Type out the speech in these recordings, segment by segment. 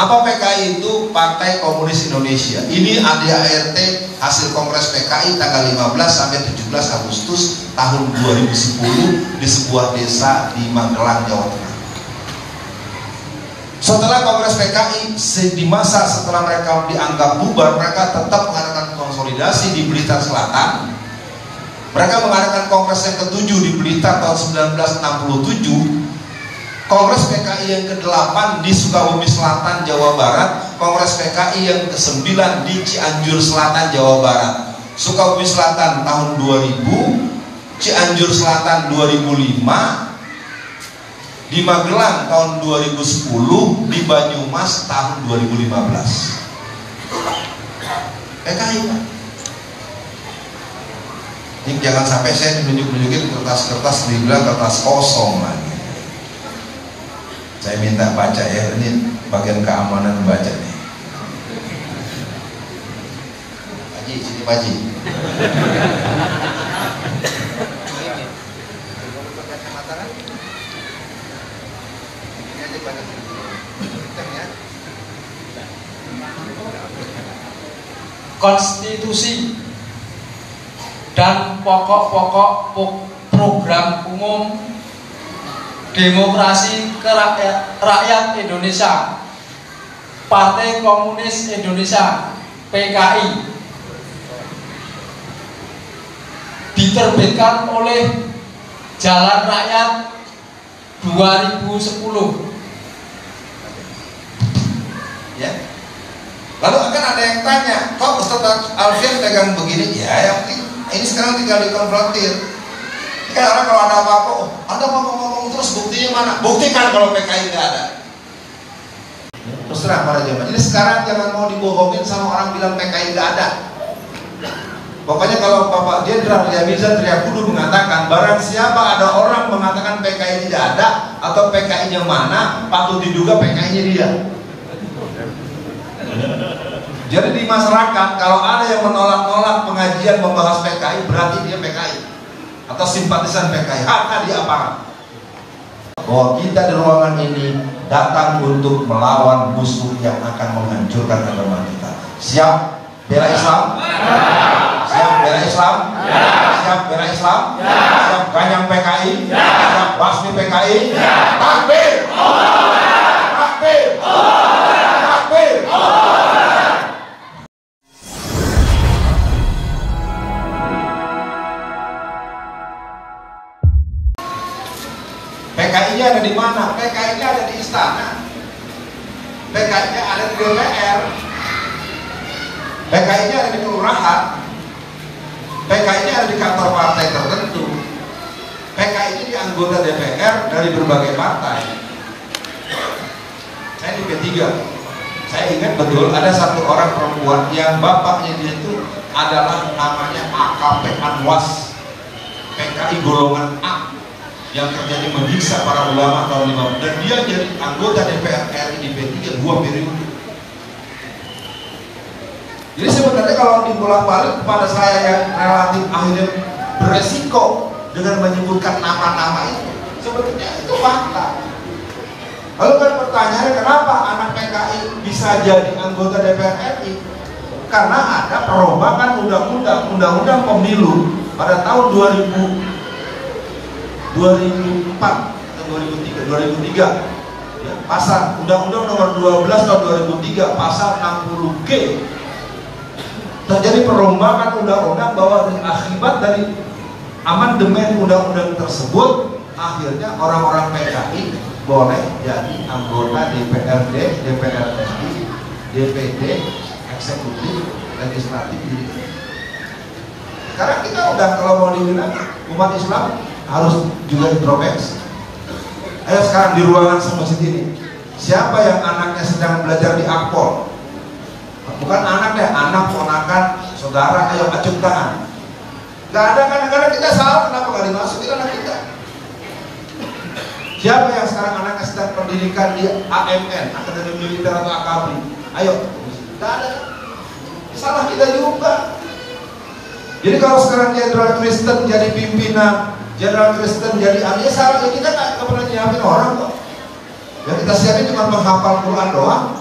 Apa PKI itu? Partai Komunis Indonesia. Ini ADART hasil Kongres PKI tanggal 15 sampai 17 Agustus tahun 2010 di sebuah desa di Magelang, Jawa Tengah. Setelah Kongres PKI, di masa setelah mereka dianggap bubar, mereka tetap mengadakan konsolidasi di Blitar Selatan. Mereka mengadakan Kongres yang ke-7 di Blitar tahun 1967. Kongres PKI yang ke-8 di Sukabumi Selatan, Jawa Barat. Kongres PKI yang ke-9 di Cianjur Selatan, Jawa Barat. Sukabumi Selatan tahun 2000, Cianjur Selatan 2005, di Magelang tahun 2010, di Banyumas tahun 2015. PKI, Pak. Ini jangan sampai saya nunjuk-nunjukin kertas-kertas dibilang kertas kosong lagi. Saya minta baca ya, ini bagian keamanan baca nih. Haji, sini Pak Haji. Konstitusi dan pokok-pokok program umum demokrasi rakyat Indonesia, Partai Komunis Indonesia PKI, diterbitkan oleh Jalan Rakyat 2010. Ya. Lalu akan ada yang tanya, kok Ustaz Alfian pegang begini? Ya, yang penting ini sekarang tinggal dikonfrontir. Kan orang kalau ada apa-apa, oh, ada ngomong terus buktinya mana? Buktikan kalau PKI nggak ada. Terus terang para jemaah. Jadi sekarang jangan mau dibohongin sama orang bilang PKI nggak ada. Pokoknya kalau Bapak Jenderal Yamiza Triakudu mengatakan barang siapa ada orang mengatakan PKI tidak ada atau PKI-nya mana, patut diduga PKI-nya dia. Jadi di masyarakat kalau ada yang menolak-nolak pengajian membahas PKI, berarti dia PKI atau simpatisan PKI, hak dia apa? Bahwa kita di ruangan ini datang untuk melawan musuh yang akan menghancurkan agama kita. Siap bela Islam? Siap bela Islam? Siap bela Islam? Siap ganyang PKI? Siap basmi PKI? Takbir! Takbir! Takbir! PKI-nya ada di mana? PKI-nya ada di istana. PKI-nya ada di DPR. PKI-nya ada di kelurahan. PKI-nya ada di kantor partai tertentu. PKI-nya di anggota DPR dari berbagai partai. Saya di P3. Saya ingat betul ada satu orang perempuan yang bapaknya dia itu adalah namanya AKP Anwas, PKI golongan A, yang terjadi menyiksa para ulama tahun 50, dan dia jadi anggota DPR RI di P3 2 periode. Jadi sebenarnya kalau dibolak-balik kepada saya yang relatif akhirnya beresiko dengan menyebutkan nama-nama itu, sebetulnya itu fakta. Lalu kan pertanyaannya, kenapa anak PKI bisa jadi anggota DPR RI? Karena ada perombakan undang-undang pemilu pada tahun 2004 atau 2003 ya, pasal Undang-Undang nomor 12 tahun 2003 pasal 60G terjadi perombakan undang-undang bahwa akibat dari amandemen undang-undang tersebut akhirnya orang-orang PKI boleh jadi anggota DPRD, DPR RI, DPD, eksekutif, legislatif. Sekarang kita udah kalau mau dibilang umat Islam harus juga introspeksi. Ayo sekarang di ruangan semasjid ini, siapa yang anaknya sedang belajar di Akpol? Bukan anaknya, anak, ponakan, saudara, ayo acung tangan. Gak ada, kadang-kadang kita salah, kenapa gak dimasukin anak kita? Siapa yang sekarang anaknya sedang pendidikan di AMN, Akademi Militer atau AKABRI? Ayo, gak ada. Salah kita juga. Jadi kalau sekarang Jenderal Kristen jadi pimpinan, Jenderal Kristen jadi ahli, ya salah, ya kita nggak pernah nyiapin orang kok. Yang kita siapin cuma menghafal Quran doang.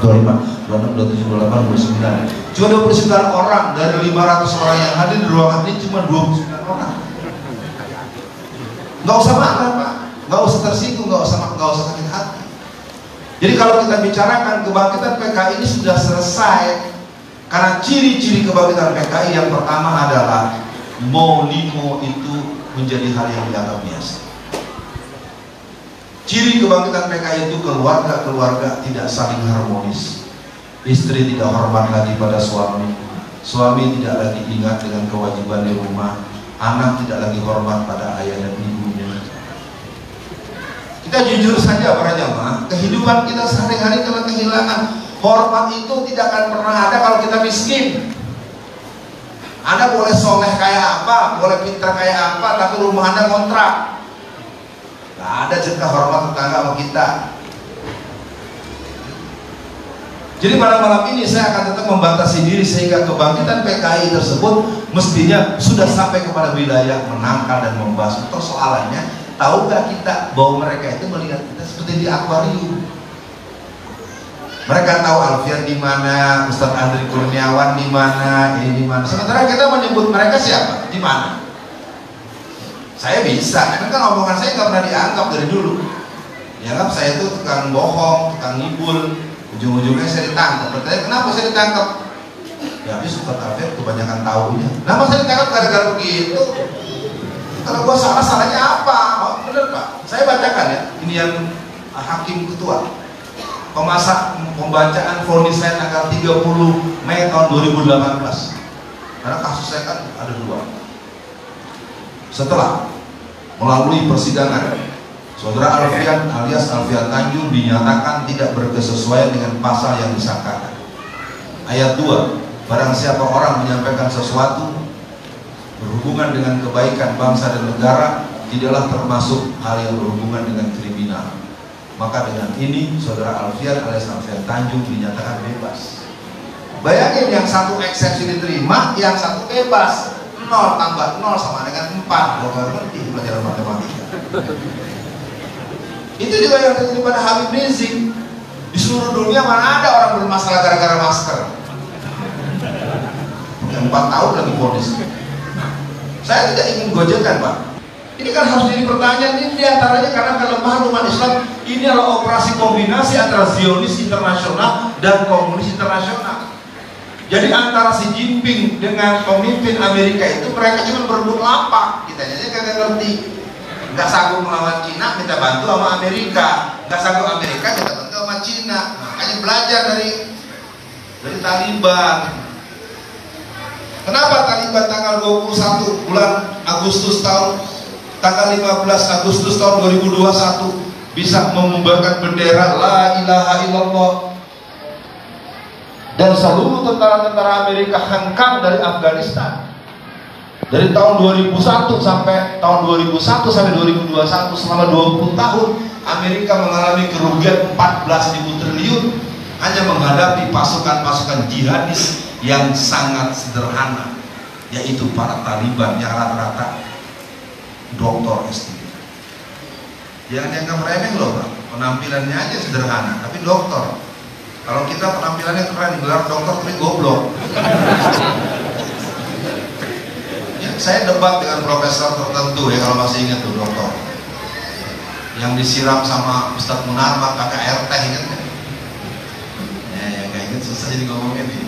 25, 26, 27, 28, 29. Cuma 29 orang dari 500 orang yang hadir di ruangan ini, cuma 29 orang. Nggak usah marah Pak, nggak usah tersinggung, nggak usah sakit hati. Jadi kalau kita bicarakan kebangkitan PKI ini sudah selesai, karena ciri-ciri kebangkitan PKI yang pertama adalah Molimo itu menjadi hal yang dianggap biasa. Ciri kebangkitan PKI itu keluarga-keluarga tidak saling harmonis. Istri tidak hormat lagi pada suami, suami tidak lagi ingat dengan kewajiban di rumah, anak tidak lagi hormat pada ayah dan ibunya. Kita jujur saja para jamaah, kehidupan kita sehari-hari telah kehilangan hormat. Itu tidak akan pernah ada kalau kita miskin. Anda boleh soleh kayak apa, boleh pintar kayak apa, tapi rumah Anda kontrak. Gak ada jatah hormat tetangga sama kita. Jadi pada malam ini saya akan tetap membatasi diri sehingga kebangkitan PKI tersebut mestinya sudah sampai kepada wilayah menangkal dan membahas. Persoalannya, tahu gak kita bahwa mereka itu melihat kita seperti di akuarium. Mereka tahu Alfian di mana, Ustadz Andri Kurniawan di mana, ini di mana. Sementara kita menyebut mereka siapa, di mana. Saya bisa, karena kan omongan saya nggak pernah dianggap dari dulu. Dianggap saya itu tukang bohong, tukang ngibul. Ujung-ujungnya saya ditangkap. Bertanya kenapa saya ditangkap? Ya habis Ustadz Alfian kebanyakan tahunya. Kenapa saya ditangkap gara-gara begitu? Kalau gua salah, salahnya apa? Oh, bener Pak, saya bacakan ya. Ini yang hakim ketua pembacaan vonis saya tanggal 30 Mei tahun 2018. Karena kasus saya kan ada 2. Setelah melalui persidangan, Saudara Alfian alias Alfian Tanjung dinyatakan tidak berkesesuaian dengan pasal yang disangkakan. Ayat 2, barang siapa orang menyampaikan sesuatu berhubungan dengan kebaikan bangsa dan negara, tidaklah termasuk hal yang berhubungan dengan kriminal. Maka dengan ini Saudara Alfian alias Alfian Tanjung dinyatakan bebas. Bayangin, yang satu eksepsi diterima, yang satu bebas. 0 tambah 0 sama dengan 4. Lo gak ngerti pelajaran matematika. Itu juga yang terjadi pada Habib Rizik. Di seluruh dunia mana ada orang bermasalah gara-gara masker. Pakai 4 tahun lagi vonis. Saya tidak ingin gojekan, Pak. Ini kan harus jadi pertanyaan. Ini diantaranya karena kelemahan umat Islam. Ini adalah operasi kombinasi antara Zionis internasional dan komunis internasional. Jadi antara Xi Jinping dengan pemimpin Amerika itu mereka cuma berebut lapak. Kita aja kagak ngerti. Nggak sanggup melawan Cina, minta bantu sama Amerika. Nggak sanggup Amerika, minta bantu sama Cina. Makanya belajar dari Taliban. Kenapa Taliban tanggal 21 bulan Agustus tanggal 15 Agustus tahun 2021 bisa membubarkan bendera La ilaha illallah, dan seluruh tentara-tentara Amerika hengkang dari Afghanistan dari tahun 2001 sampai 2021 selama 20 tahun Amerika mengalami kerugian 14.000 triliun hanya menghadapi pasukan-pasukan jihadis yang sangat sederhana, yaitu para Taliban yang rata-rata doktor S3. Jangan dianggap remeh loh, Pak. Penampilannya aja sederhana tapi doktor. Kalau kita penampilannya keren, gelar dokter tapi goblok. Ya, saya debat dengan profesor tertentu ya, kalau masih ingat tuh dokter yang disiram sama Ustadz Munarman pakai air teh, ingat kan? Ya kayak gitu susah jadi ngomongnya nih.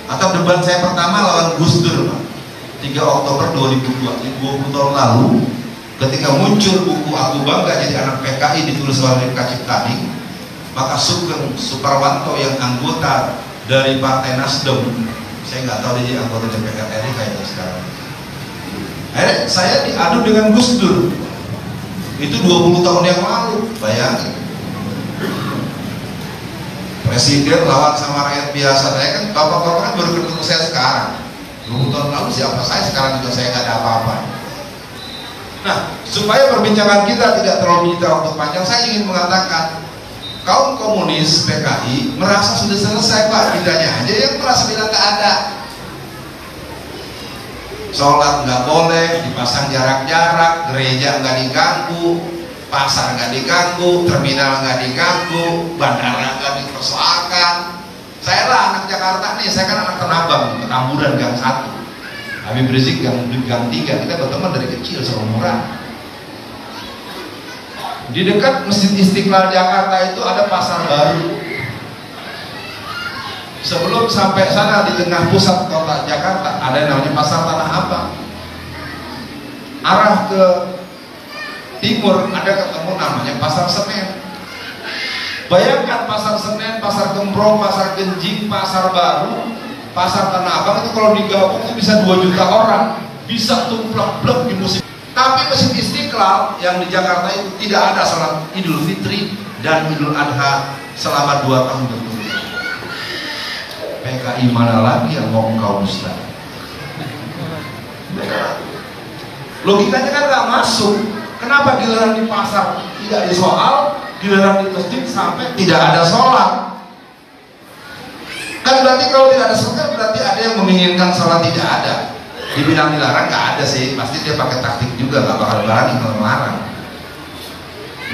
Atau debat saya pertama lawan Gus Dur, Pak. 3 Oktober 2002, 20 tahun lalu, ketika muncul buku Aku Bangga Jadi Anak PKI ditulis oleh Rifka Ciptadi, maka Sugeng Suparwanto yang anggota dari Partai Nasdem, saya nggak tahu dia anggota DPR RI kayaknya sekarang, akhirnya saya diadu dengan Gus Dur. Itu 20 tahun yang lalu, bayangin. Presiden lawan sama rakyat biasa. Saya kan bapak-bapak kan baru ketemu saya sekarang. 20 tahun lalu siapa saya, sekarang juga saya nggak ada apa-apa. Nah, supaya perbincangan kita tidak terlalu menyita waktu panjang, saya ingin mengatakan kaum komunis PKI merasa sudah selesai, Pak, bidanya aja yang merasa bilang nggak ada. Sholat nggak boleh, dipasang jarak-jarak, gereja nggak diganggu, pasar nggak diganggu, terminal nggak diganggu, bandara nggak dipersoalkan. Saya lah anak Jakarta nih, saya kan anak Tanabang, Petamburan Gang 1, Habib Rizik Gang 3, kita berteman dari kecil seumuran. Di dekat Masjid Istiqlal Jakarta itu ada pasar baru. Sebelum sampai sana di tengah pusat kota Jakarta ada yang namanya Pasar Tanah Abang. Arah ke timur ada ketemu namanya Pasar Senen. Bayangkan Pasar Senen, Pasar Gembrong, Pasar Genjing, Pasar Baru, Pasar Tanah Abang itu kalau digabung itu bisa 2 juta orang, bisa tumplek-plek di musim. Tapi Masjid Istiqlal yang di Jakarta itu tidak ada salat Idul Fitri dan Idul Adha selama 2 tahun berturut. PKI mana lagi yang mau engkau dusta? Logikanya kan nggak masuk. Kenapa giliran di pasar tidak disoal, giliran di masjid sampai tidak ada sholat? Kan berarti kalau tidak ada sholat berarti ada yang menginginkan sholat tidak ada. Dibilang dilarang nggak ada sih, pasti dia pakai taktik juga, nggak bakal berani melarang.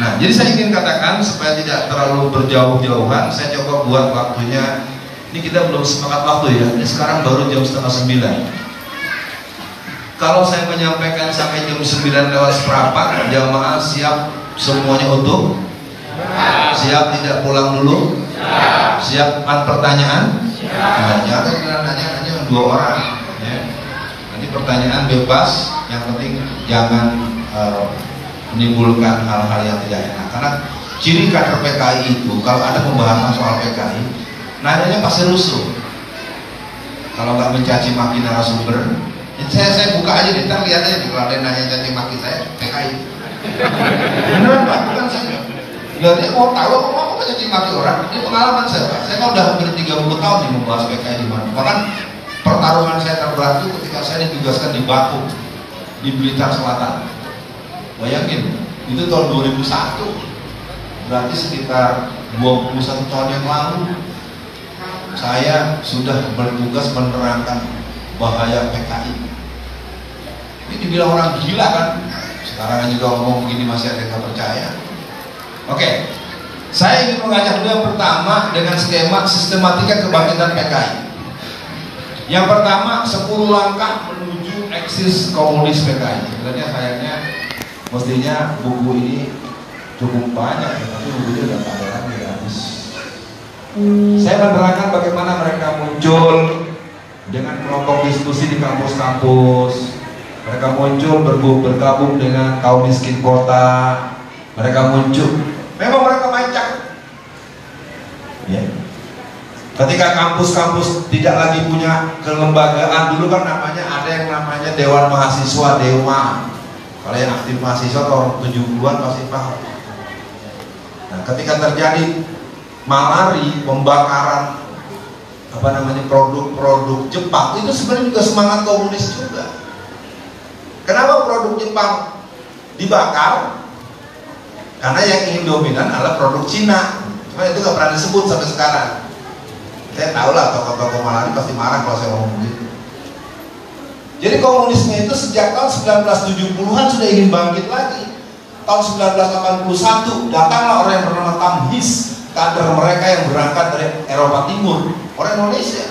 Nah, jadi saya ingin katakan supaya tidak terlalu berjauh-jauhan, saya coba buat waktunya. Ini kita belum sepakat waktu ya. Ini sekarang baru jam 8:30. Kalau saya menyampaikan sampai jam 9 lewat seperempat, jamaah siap semuanya utuh? Siap tidak pulang dulu? Siap pertanyaan? Nah, jangan nanya 2 orang. Ya. Nanti pertanyaan bebas, yang penting jangan menimbulkan hal-hal yang tidak enak. Karena ciri kader PKI itu kalau ada pembahasan soal PKI, nadanya pasti rusuh. Kalau nggak mencaci maki narasumber, saya buka aja deh, ntar lihat aja kalau ada nanya caci maki saya PKI. Beneran Pak, bukan saya. Lihatnya mau tahu apa mau caci maki orang. Ini pengalaman saya Pak. Saya kan udah hampir 30 tahun nih membahas PKI di mana. Bahkan pertarungan saya terberat itu ketika saya ditugaskan di Baku, di Blitar Selatan. Bayangin, itu tahun 2001. Berarti sekitar 21 tahun yang lalu. Saya sudah bertugas menerangkan bahaya PKI. Ini dibilang orang gila kan? Sekarang juga ngomong begini masih ada yang gak percaya. Oke, saya ingin mengajak dulu yang pertama dengan skema sistematika kebangkitan PKI. Yang pertama, 10 langkah menuju eksis komunis PKI. Sebenarnya sayangnya mestinya buku ini cukup banyak, tapi bukunya udah tak ada lagi, habis. Saya menerangkan bagaimana mereka muncul dengan kelompok diskusi di kampus-kampus. Mereka muncul bergabung dengan kaum miskin kota. Mereka muncul, memang mereka mancak. Ya. Ketika kampus-kampus tidak lagi punya kelembagaan, dulu kan namanya ada yang namanya Dewan Mahasiswa, Dewa. Kalau yang aktif mahasiswa tahun 70-an pasti paham. Nah, ketika terjadi malari, pembakaran produk-produk Jepang, itu sebenarnya juga semangat komunis juga. Kenapa produk Jepang dibakar? Karena yang ingin dominan adalah produk Cina. Cuma itu nggak pernah disebut sampai sekarang. Saya tahu lah tokoh-tokoh malari pasti marah kalau saya ngomong begitu. Jadi komunisme itu sejak tahun 1970-an sudah ingin bangkit lagi. Tahun 1981 datanglah orang yang bernama Tamhis, kader mereka yang berangkat dari Eropa Timur, orang Indonesia.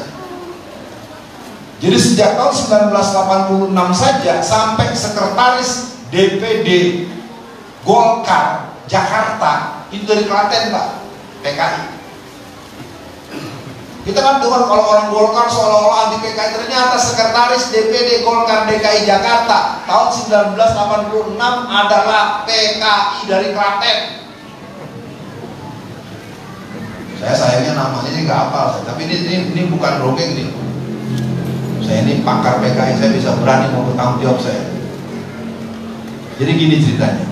Jadi sejak tahun 1986 saja sampai sekretaris DPD Golkar Jakarta itu dari Klaten, Pak, PKI. Kita kan dengar kalau orang Golkar seolah-olah anti PKI, ternyata sekretaris DPD Golkar DKI Jakarta tahun 1986 adalah PKI dari Klaten. Saya sayangnya namanya ini nggak hafal, tapi ini bukan dongeng nih. Saya ini pakar PKI, saya bisa berani mau bertanggung jawab saya. Jadi gini ceritanya.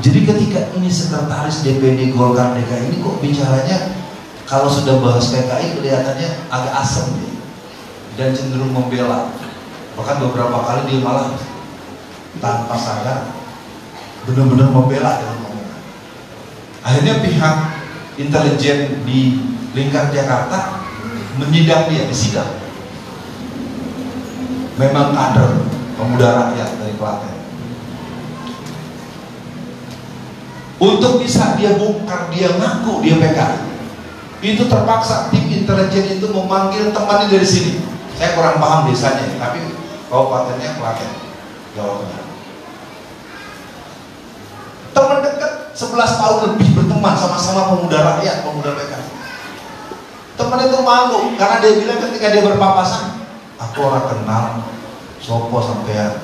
Jadi ketika ini sekretaris DPD Golkar DKI ini kok bicaranya kalau sudah bahas PKI kelihatannya agak asem nih, dan cenderung membela. Bahkan beberapa kali dia malah tanpa sadar benar-benar membela dengan omongan. Akhirnya pihak intelijen di lingkar Jakarta menyidang dia, disidang. Memang kader pemuda rakyat dari Klaten. Untuk bisa dia bongkar, dia ngaku dia PKI. Itu terpaksa tim intelijen itu memanggil temannya dari sini. Saya kurang paham desanya, tapi kabupatennya Klaten, Jawa Tengah. Teman dekat 11 tahun lebih berteman sama-sama pemuda rakyat, pemuda PKI. Teman itu malu karena dia bilang ketika dia berpapasan, aku orang kenal, sopo sampean.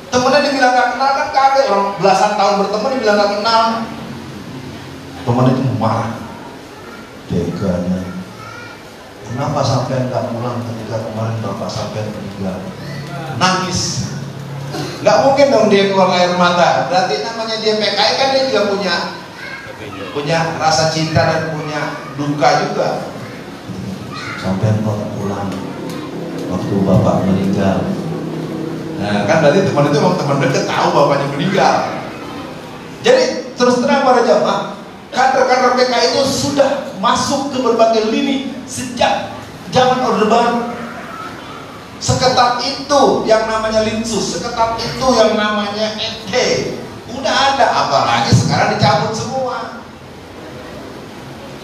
Temennya dibilang gak kenal kan kaget, orang belasan tahun berteman dibilang gak kenal. Teman itu marah. Teganya, kenapa sampean gak pulang ketika kemarin bapak sampean meninggal? Nangis. Gak mungkin dong dia keluar air mata. Berarti namanya dia PKI kan dia juga punya rasa cinta dan punya duka juga. Sampean kok pulang waktu bapak meninggal. Nah kan berarti teman itu memang teman dekat, tahu bapaknya meninggal. Jadi terus terang para jamaah, kader-kader PKI itu sudah masuk ke berbagai lini sejak zaman Orde Baru. Seketat itu yang namanya Linsus, seketat itu yang namanya NT, udah ada, apalagi sekarang dicabut semua.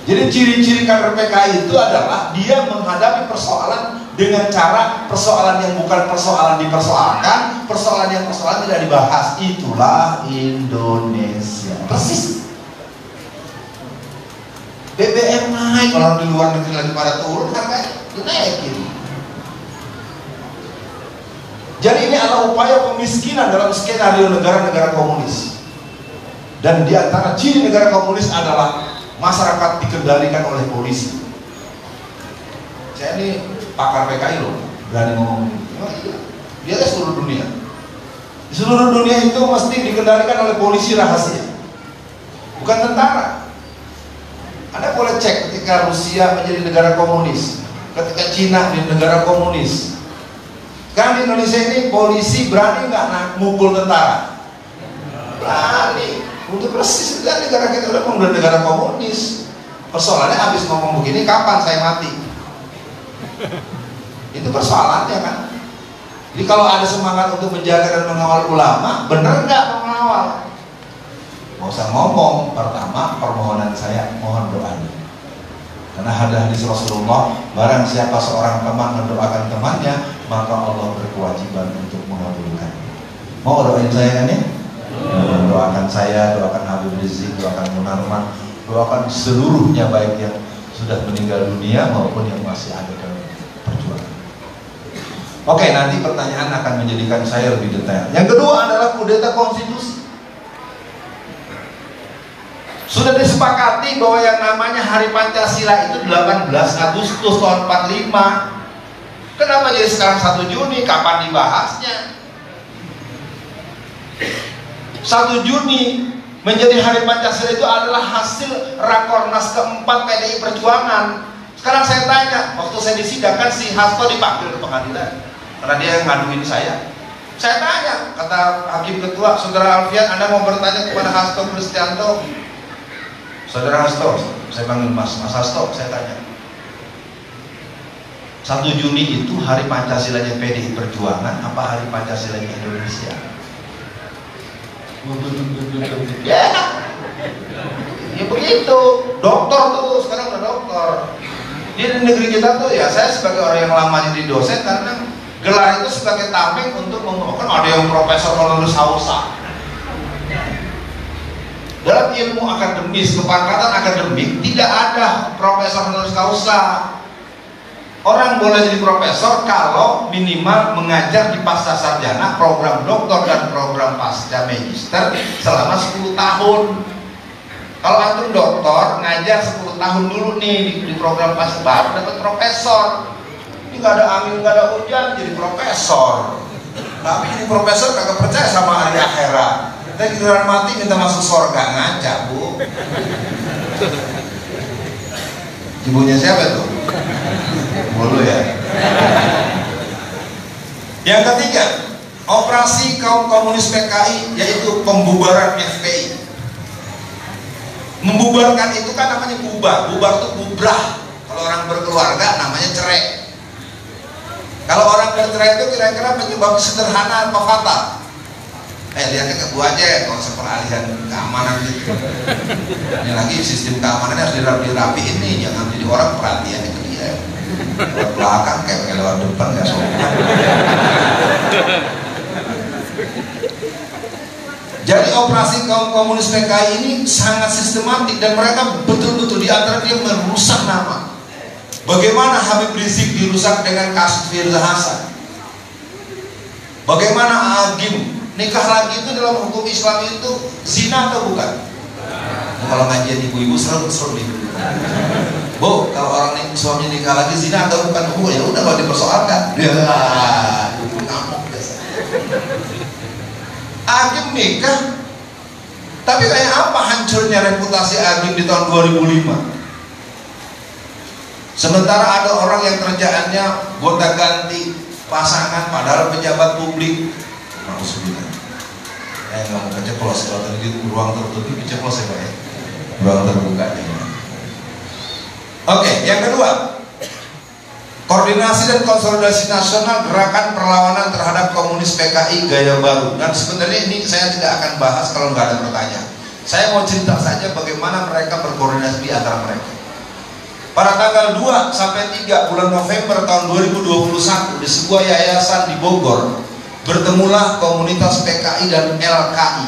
Jadi ciri-ciri kader PKI itu adalah dia menghadapi persoalan dengan cara persoalan yang bukan persoalan dipersoalkan, persoalan yang persoalan tidak dibahas. Itulah Indonesia. Persis. BBM naik, orang di luar negeri lagi pada turun, harganya dinaikin. Jadi ini adalah upaya pemiskinan dalam skenario negara-negara komunis. Dan di antara ciri negara komunis adalah masyarakat dikendalikan oleh polisi. Saya ini pakar PKI loh, berani ngomong ini. Oh iya, dia ke seluruh dunia. Di seluruh dunia itu mesti dikendalikan oleh polisi rahasia, bukan tentara. Anda boleh cek ketika Rusia menjadi negara komunis, ketika Cina menjadi negara komunis. Kan di Indonesia ini polisi berani nggak mukul tentara? Berani. Untuk persis kan negara kita udah negara komunis. Persoalannya habis ngomong begini, kapan saya mati? Itu persoalannya kan. Jadi kalau ada semangat untuk menjaga dan mengawal ulama, benar nggak mengawal? Nggak usah ngomong. Pertama permohonan saya, mohon doanya. Karena ada hadis Rasulullah, barang siapa seorang teman mendoakan temannya, maka Allah berkewajiban untuk mengabulkan. Mau doain saya kan ya? Doakan saya, doakan Habib Rizik, doakan Munarman, doakan seluruhnya, baik yang sudah meninggal dunia maupun yang masih ada dalam perjuangan. Oke, nanti pertanyaan akan menjadikan saya lebih detail. Yang kedua adalah kudeta konstitusi. Sudah disepakati bahwa yang namanya Hari Pancasila itu 18 Agustus tahun 45. Kenapa jadi sekarang 1 Juni? Kapan dibahasnya? 1 Juni menjadi Hari Pancasila itu adalah hasil Rakornas keempat PDI Perjuangan. Sekarang saya tanya, waktu saya disidang kan si Hasto dipanggil ke pengadilan karena dia yang ngaduin saya. Saya tanya, kata Hakim Ketua, Saudara Alfian, Anda mau bertanya kepada Hasto Kristianto? Saudara Hasto, saya panggil Mas Hasto, saya tanya, 1 Juni itu Hari Pancasilanya PDI Perjuangan apa Hari Pancasilanya Indonesia? Ya, ya begitu. Doktor tuh, sekarang udah doktor. Di negeri kita tuh ya, saya sebagai orang yang lama jadi dosen, karena gelar itu sebagai tameng untuk kan ada yang profesor honoris causa. Dalam ilmu akademis, kepangkatan akademik tidak ada profesor honoris causa. Orang boleh jadi profesor kalau minimal mengajar di pasca sarjana, program doktor dan program pasca magister selama 10 tahun. Kalau antum doktor ngajar 10 tahun dulu nih di program pasca, baru dapat profesor. Ini nggak ada angin, nggak ada hujan jadi profesor. Tapi ini profesor kagak percaya sama hari akhirat. Kita giliran mati minta masuk surga, ngaca bu. Ibunya siapa tuh? Mulu ya. Yang ketiga, operasi kaum komunis PKI, yaitu pembubaran FPI. Membubarkan itu kan namanya bubar. Bubar itu bubrah. Kalau orang berkeluarga namanya cerai. Kalau orang bercerai itu kira-kira penyebab sederhana apa fatal? Lihatnya ke gua aja, kalau peralihan keamanan gitu. Ini lagi sistem keamanannya harus dirapiin nih, jangan jadi orang perhatiannya ke dia. Lewat belakang kayak lewat depan nggak sopan. Jadi operasi kaum komunis PKI ini sangat sistematik dan mereka betul-betul di antara dia merusak nama. Bagaimana Habib Rizik dirusak dengan kasus Firza Hasan? Bagaimana Agim? Nikah lagi itu dalam hukum Islam itu zina atau bukan? Kalau ngajian ibu-ibu seru nih. Bu, kalau orang suami nikah lagi zina atau bukan? Bu, ya udah kalau dipersoalkan. Ya, ibu ngamuk biasa. Agim nikah, tapi kayak apa hancurnya reputasi Agim di tahun 2005? Sementara ada orang yang kerjaannya gonta-ganti pasangan, padahal pejabat publik. Maksudnya, nggak mau keceplos kalau tadi ruang tertutup keceplos ya Pak ya, ruang terbuka ya. Oke, yang kedua, koordinasi dan konsolidasi nasional gerakan perlawanan terhadap komunis PKI gaya baru. Dan sebenarnya ini saya tidak akan bahas kalau nggak ada pertanyaan. Saya mau cerita saja bagaimana mereka berkoordinasi di antara mereka. Pada tanggal 2 sampai 3 bulan November tahun 2021 di sebuah yayasan di Bogor, bertemulah komunitas PKI dan LKI.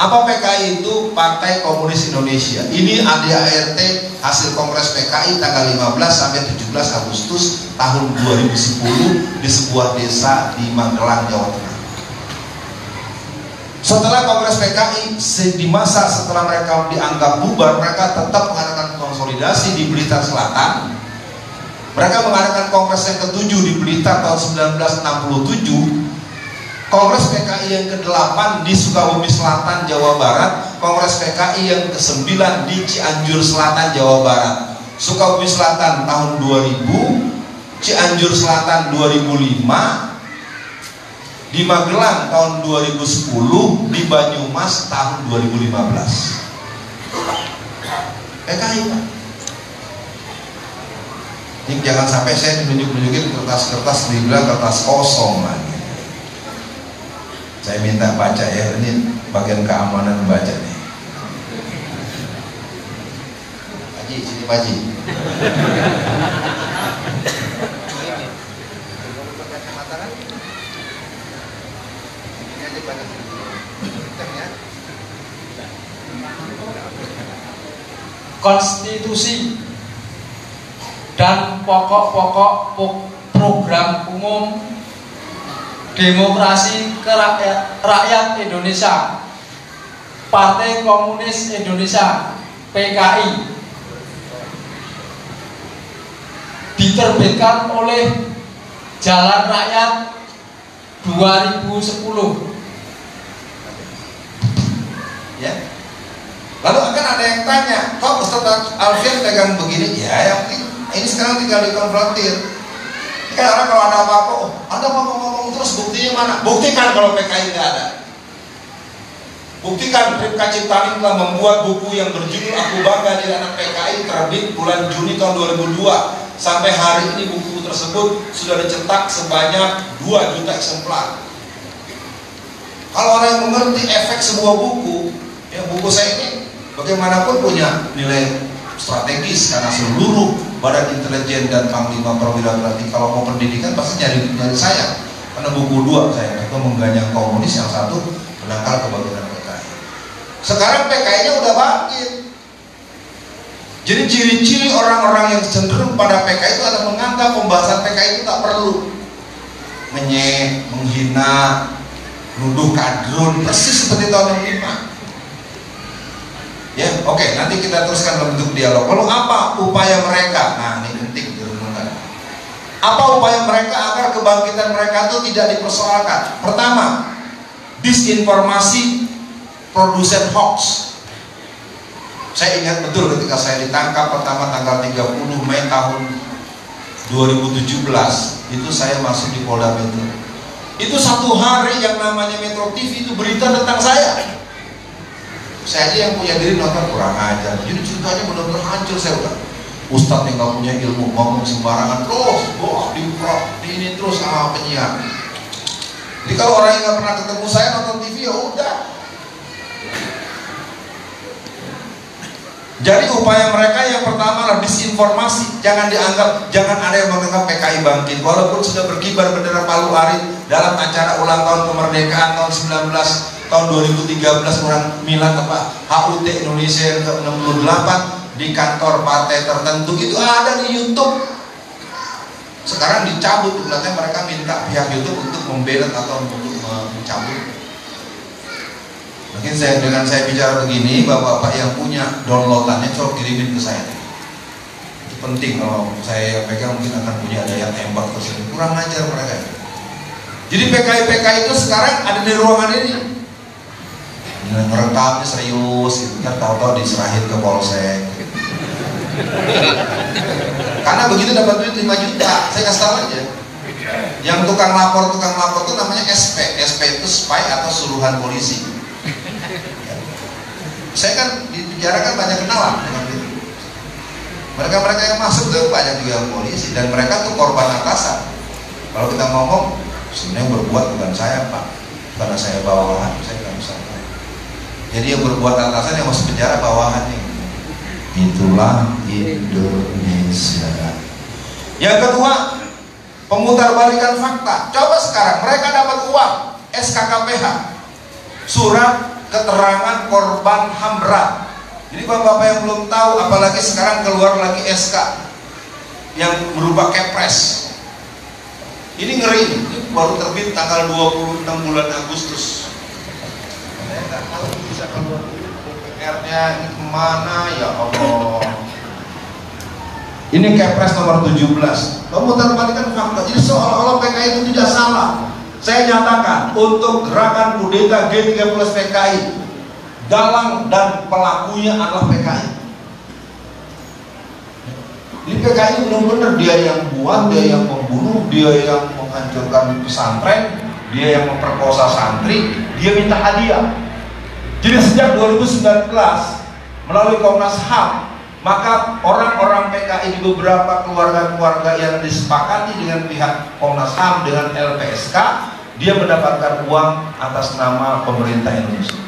Apa PKI itu? Partai Komunis Indonesia. Ini ADART hasil Kongres PKI tanggal 15 sampai 17 Agustus tahun 2010 di sebuah desa di Magelang, Jawa Tengah. Setelah Kongres PKI, di masa setelah mereka dianggap bubar, mereka tetap mengadakan konsolidasi di Blitar Selatan. Mereka mengadakan Kongres yang ke-7 di Blitar tahun 1967, Kongres PKI yang ke-8 di Sukabumi Selatan, Jawa Barat, Kongres PKI yang ke-9 di Cianjur Selatan, Jawa Barat. Sukabumi Selatan tahun 2000, Cianjur Selatan 2005, di Magelang tahun 2010, di Banyumas tahun 2015. PKI Pak. Ini jangan sampai saya nunjuk-nunjukin kertas-kertas dibilang kertas kosong lagi. Saya minta baca ya, ini bagian keamanan baca nih. Haji, sini Pak Haji. Konstitusi dan pokok-pokok program umum demokrasi rakyat Indonesia, Partai Komunis Indonesia PKI, diterbitkan oleh Jalan Rakyat 2010. Ya. Lalu akan ada yang tanya, kok Ustaz Alfian pegang begini? Ya, yang penting ini sekarang tinggal dikonfrontir. Ini kan orang kalau ada apa-apa, oh, Anda ngomong terus buktinya mana? Buktikan kalau PKI nggak ada. Buktikan Ripka Ciptaning telah membuat buku yang berjudul Aku Bangga Jadi Anak PKI, terbit bulan Juni tahun 2002. Sampai hari ini buku tersebut sudah dicetak sebanyak 2 juta eksemplar. Kalau orang yang mengerti efek sebuah buku, ya buku saya ini bagaimanapun punya nilai strategis karena seluruh badan intelijen dan panglima perwira berarti kalau mau pendidikan pasti nyari saya, karena buku 2 saya, satu mengganyang komunis, yang satu menangkal kebangkitan PKI. Sekarang PKI-nya udah bangkit. Jadi ciri-ciri orang-orang yang cenderung pada PKI itu adalah menganggap pembahasan PKI itu tak perlu, menyek, menghina, nuduh kadrun, persis seperti tahun 65. Ya, oke, nanti kita teruskan dalam bentuk dialog. Lalu apa upaya mereka? Nah, ini penting direnungkan. Apa upaya mereka agar kebangkitan mereka itu tidak dipersoalkan? Pertama, disinformasi, produsen hoax. Saya ingat betul ketika saya ditangkap pertama tanggal 30 Mei tahun 2017, itu saya masuk di Polda Metro. Itu satu hari yang namanya Metro TV itu berita tentang saya. Saya aja yang punya diri nonton kurang ajar. Jadi ceritanya benar-benar hancur saya udah. Ustadz yang gak punya ilmu ngomong sembarangan terus, di ini terus sama penyiar. Jadi kalau orang yang gak pernah ketemu saya nonton TV ya udah. Jadi upaya mereka yang pertama adalah disinformasi. Jangan ada yang menganggap PKI bangkit. Walaupun sudah berkibar bendera Palu Arit dalam acara ulang tahun kemerdekaan tahun 2013 orang milad apa HUT Indonesia yang ke-68 di kantor partai tertentu itu ada di YouTube. Sekarang dicabut, katanya mereka minta pihak YouTube untuk membelot atau untuk mencabut. Mungkin dengan saya bicara begini, bapak-bapak yang punya downloadannya coba kirimin ke saya. Itu penting, kalau saya pegang mungkin akan punya daya tembak tersebut. Kurang ajar mereka. Jadi PKI itu sekarang ada di ruangan ini. Ngerekamnya serius, gitu. Kan tahu-tahu diserahin ke polsek. Karena begitu dapat duit 5 juta, saya kasih tahu aja. Yang tukang lapor itu namanya SP. SP itu spy atau suruhan polisi. Saya kan di penjara kan banyak kenalan dengan itu. Mereka yang masuk tuh banyak juga polisi dan mereka tuh korban atasan. Kalau kita ngomong sebenarnya berbuat bukan saya Pak, karena saya bawahan, saya nggak bisa. Jadi yang berbuat atasan yang masuk penjara bawahannya. Itulah Indonesia. Yang kedua, pemutarbalikan fakta. Coba sekarang mereka dapat uang SKKPH, surat keterangan korban HAM berat. Jadi bapak-bapak yang belum tahu, apalagi sekarang keluar lagi SK yang berupa Kepres. Ini ngeri, ini baru terbit tanggal 26 bulan Agustus. Saya nggak tahu bisa keluar PR-nya ini kemana ya Allah. Ini Kepres nomor 17. Pemutarbalikan fakta. Jadi seolah-olah PKI itu tidak salah. Saya nyatakan untuk gerakan kudeta G30 PKI, dalang dan pelakunya adalah PKI. Ini PKI benar-benar dia yang buat, dia yang membunuh, dia yang menghancurkan pesantren, dia yang memperkosa santri, dia minta hadiah. Jadi sejak 2019 melalui Komnas HAM, maka orang-orang PKI di beberapa keluarga-keluarga yang disepakati dengan pihak Komnas HAM dengan LPSK, dia mendapatkan uang atas nama pemerintah Indonesia.